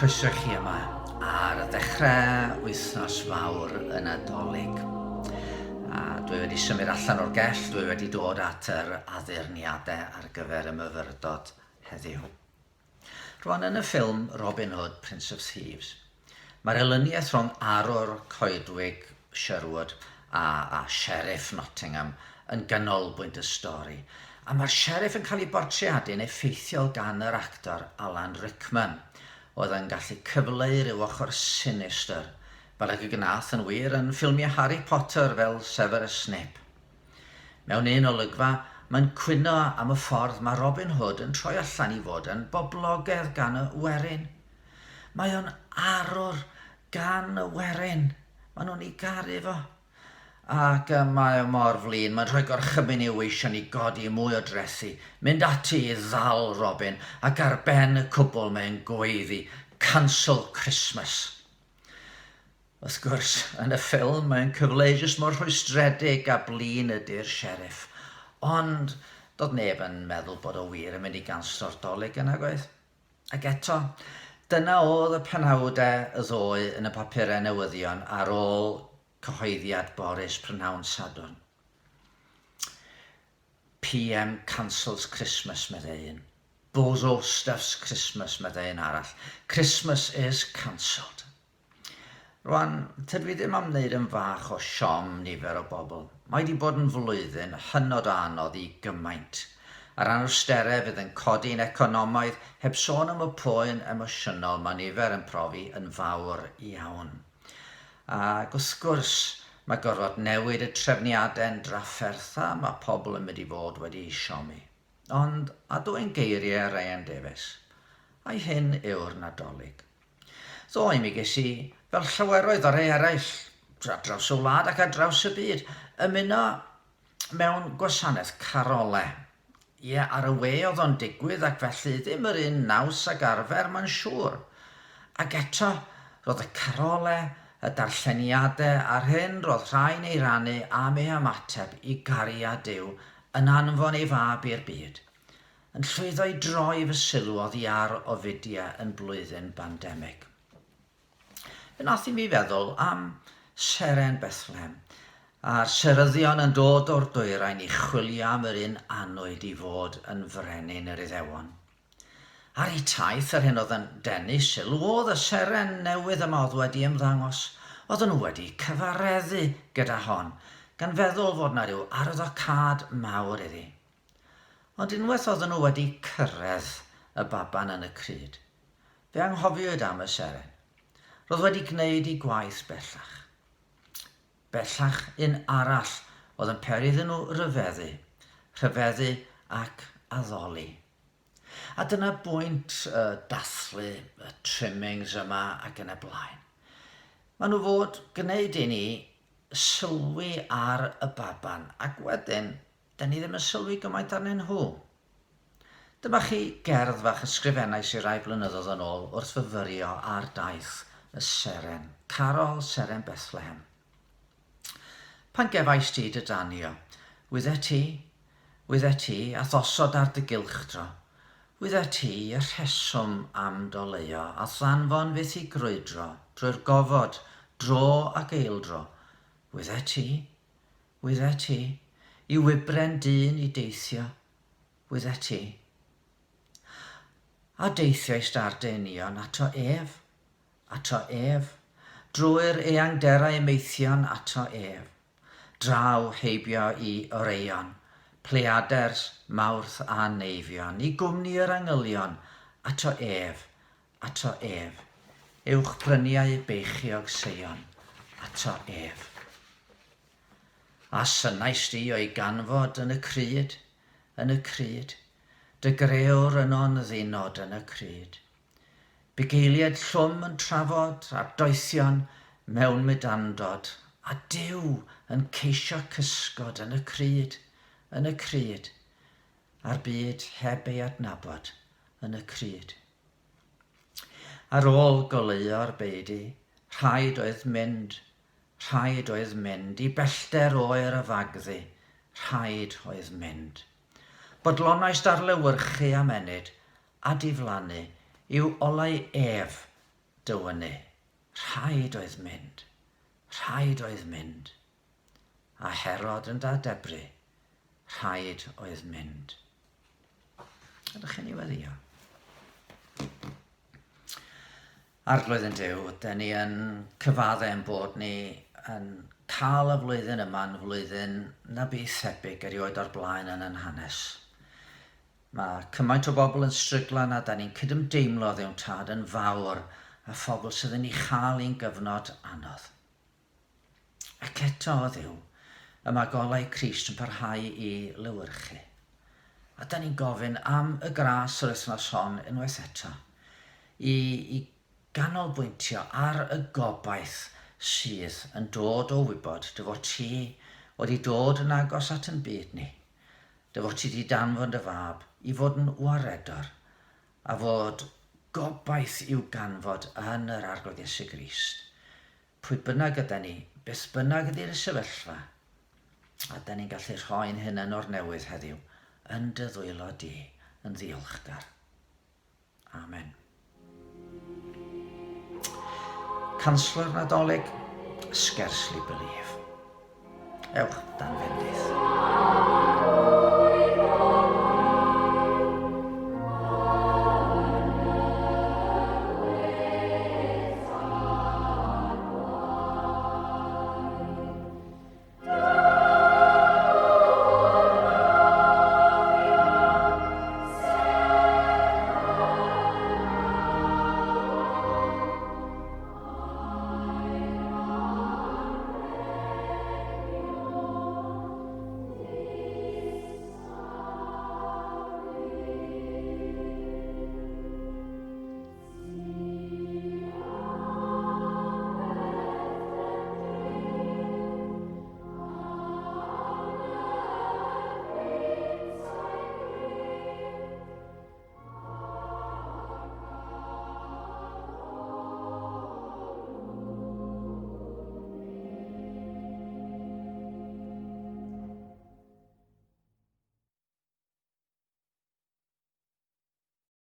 Croeso chi yma ar y dechrau wythnos fawr y Nadolig. Dwi wedi symud allan o'r gell, dwi wedi dod at yr addurniadau ar gyfer y myfyrdod heddiw. Rwan yn y ffilm Robin Hood, Prince of Thieves, mae'r elyniaeth rhwng arwr coedwig Sherwood a Sheriff Nottingham yn ganolbwynt y stori. A mae'r Sheriff yn cael ei bortreadu'n effeithiol gan yr actor Alan Rickman, oedd yn gallu cyfleu ryw ochr sinister, fel ac y gnath yn wir yn ffilmiau Harry Potter fel Severus Snape. Mewn un olygfa, mae'n cwyno am y ffordd mae Robin Hood yn troi allan i fod yn boblogaidd gan y werin. Mae o'n arwr gan y werin. Maen nhw'n ei garu fo. Ac mae o mor flin, mae'n rhoi gorchymyn i'w eisiau ni godi mwy o drethu, mynd ati i ddal Robin, ac ar ben y cwbl mae'n gweiddi, cancel Christmas. Wrth gwrs, yn y ffilm, mae'n cyfleu jyst mor rhwystredig a blin ydy'r Sheriff, ond doedd neb yn meddwl bod o wir yn mynd i ganslo'r dolyg yna gwaith. Ac eto, dyna oedd y penawdau y ddoi yn y papurau newyddion ar ôl cyhoeddiad Boris Prynawn Sadwrn. PM cancels Christmas, meddai un. Bozo stuffs Christmas, meddai un arall. Christmas is cancelled. Rwan, tydw i ddim am wneud yn fach o siom nifer o bobl. Mae wedi bod yn flwyddyn hynod o anodd i gymaint. Ar anawsterau fydd yn codi'n economaidd heb sôn am y poen emosiynol mae nifer yn profi yn fawr iawn. Ac wrth gwrs, mae gorfod newid y trefniadau'n drafferth a mae pobl yn mynd i fod wedi siomi. Ond adwy'n geiriau Ryan Davies, a'i hyn yw'r Nadolig. Ddoe mi ges i, fel llaweroedd o rei eraill, draws y wlad ac ar draws y byd, ymuno mewn gwasanaeth carolau. Ie, ar y we oedd o'n digwydd ac felly ddim yr un naws ag arfer, mae'n siŵr. Ac eto, roedd y carolau, y darlleniadau a'r hyn roedd rhain ei rannu am ei ymateb i gariad Duw yn anfon ei fab i'r byd, yn llwyddo i droi fy sylw oddi ar Ovidia yn blwyddyn bandemig. Fe nath i mi feddwl am Seren Bethlehem, a'r seryddion yn dod o'r dwyrain i chwilio am yr un anwyd i fod yn frenin yr Iddewon. Ar ei taith yr hyn oedd yn denu sylw oedd y seren newydd yma oedd wedi ymddangos, oedd nhw wedi cyfareddu gyda hon, gan feddwl fod na ryw arwyddocad mawr iddi. Ond unwaith oedd nhw wedi cyrraedd y baban yn y cryd, fe anghofiwyd am y seren. Roedd wedi gwneud ei gwaith bellach. Bellach un arall oedd yn peri iddyn nhw rhyfeddu ac addoli. A dyna bwynt dathlu, y trimmings yma ac yn y blaen. Maen nhw fod gwneud i ni sylwi ar y baban ac wedyn, dyn ni ddim yn sylwi gymaint arnyn nhw. Dyma chi gerdd fach ysgrifennais i rai blynyddoedd yn ôl wrth fyfyrio ar daith y seren, Carol Seren Bethlehem. Pan gefais ti dy danio, wydde ti a thosod ar dy gylchdro, wydde ti y rheswm am doleo a ddanfon fydd i grwydro drwy'r gofod, dro ac eildro. Wydde ti, i wybren dyn i deithio, wydde ti. A deithiais dar deinion ato ef, drwy'r eangderau meithion ato ef, draw heibio i oreion, Pleiaders, Mawrth a Neifion, i gwmni yr angylion, ato ef, uwch bryniau beichiog Seion, ato ef. A synnais di o'i ganfod yn y cryd, dy grewr yno'n ddinod yn y cryd. Bugeiliad llwm yn trafod a'r doethion mewn mydandod, a Duw yn ceisio cysgod yn y cryd, a'r byd heb ei adnabod yn y cryd. Ar ôl goleuo'r beidi, rhaid oedd mynd i bellter oer y fagddu, rhaid oedd mynd. Bodlonais darlewyrchu am enid a diflannu yw olau ef dywynu. Rhaid oedd mynd. Rhaid oedd mynd. A Herod yn dadebru. Rhaid oedd mynd. Ydych chi'n ei weddio? Arglwydd yn Duw, da ni yn cyfaddu yn bod ni yn cael y flwyddyn yma'n flwyddyn na beth thebyg erioed o'r blaen yn hanes. Mae cymaint o bobl yn stryglan a da ni'n cydymdeimlo ddiwn tad yn fawr a phobl sydd yn ei chael i'n gyfnod anodd. Ac eto o Dduw, y mae golau Crist yn parhau i lywyrchu. A da ni'n gofyn am y gras yr wythnos hon unwaith eto i ganolbwyntio ar y gobaith sydd yn dod o wybod dy fod ti wedi dod yn agos at yn byd ni. Dy fod ti wedi danfon dy fab i fod yn waredor a fod gobaith i'w ganfod yn yr arglwydd Iesu Grist. Pwy bynnag yda ni, beth bynnag ydy'r sefyllfa, a da ni'n gallu rhoi'n hyn o'r newydd heddiw yn dy ddwylo di yn ddiolchgar. Amen. Canslo'r Nadolig, Scarcely Believe. Ewch dan fendith.